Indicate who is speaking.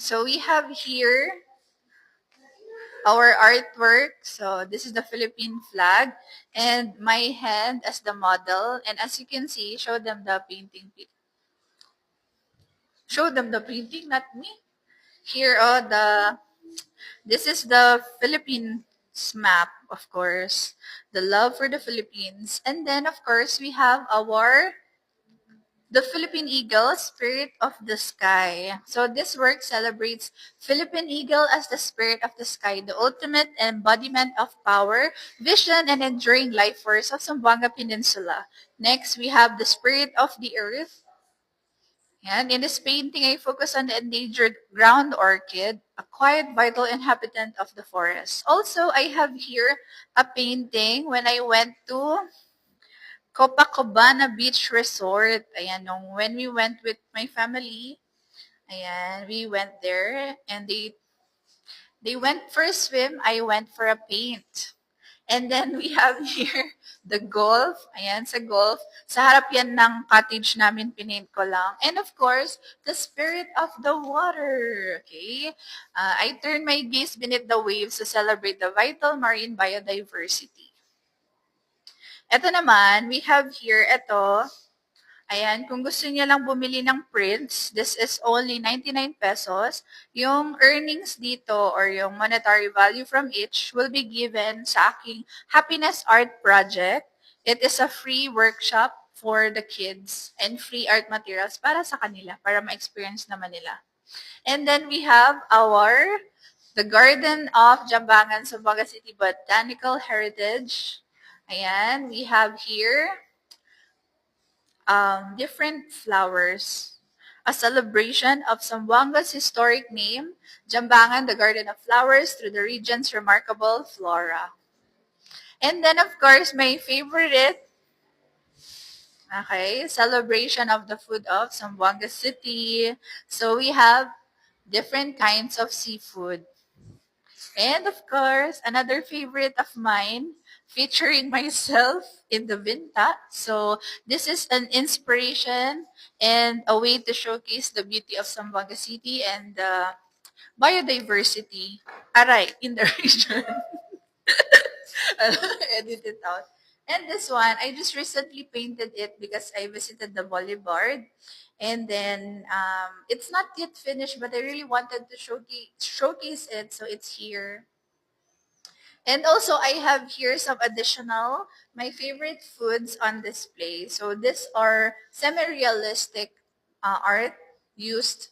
Speaker 1: So we have here our artwork. So this is the Philippine flag and my hand as the model. And as you can see, show them the painting. Show them the painting, not me. Here, this is the Philippines map, of course. The love for the Philippines. And then, of course, we have the Philippine Eagle, Spirit of the Sky. So this work celebrates Philippine Eagle as the spirit of the sky, the ultimate embodiment of power, vision, and enduring life force of Zamboanga Peninsula. Next, we have the Spirit of the Earth. And in this painting, I focus on the endangered ground orchid, a quiet, vital inhabitant of the forest. Also, I have here a painting when I went to Copacabana Beach Resort. Ayan, when we went with my family, ayan, we went there and they went for a swim, I went for a paint. And then we have here the golf. Ayan, sa golf. Sa harap yan ng cottage namin, pinaint ko lang. And of course, the spirit of the water. Okay? I turn my gaze beneath the waves to celebrate the vital marine biodiversity. Ito naman, we have here, ayan, kung gusto niya lang bumili ng prints, this is only 99 pesos. Yung earnings dito or yung monetary value from each will be given sa aking Happiness Art Project. It is a free workshop for the kids and free art materials para sa kanila, para ma-experience naman nila. And then we have the Garden of Jambangan, Zamboanga City Botanical Heritage. Ayan, we have here different flowers. A celebration of Zamboanga's historic name, Jambangan, the Garden of Flowers, through the region's remarkable flora. And then, of course, my favorite, celebration of the food of Zamboanga City. So we have different kinds of seafood. And of course, another favorite of mine, featuring myself in the Vinta. So this is an inspiration and a way to showcase the beauty of Zamboanga City and the biodiversity in the region. Edit it out. And this one, I just recently painted it because I visited the Boulevard. And then it's not yet finished, but I really wanted to showcase it, so it's here. And also, I have here some additional, my favorite foods on display. So these are semi-realistic art used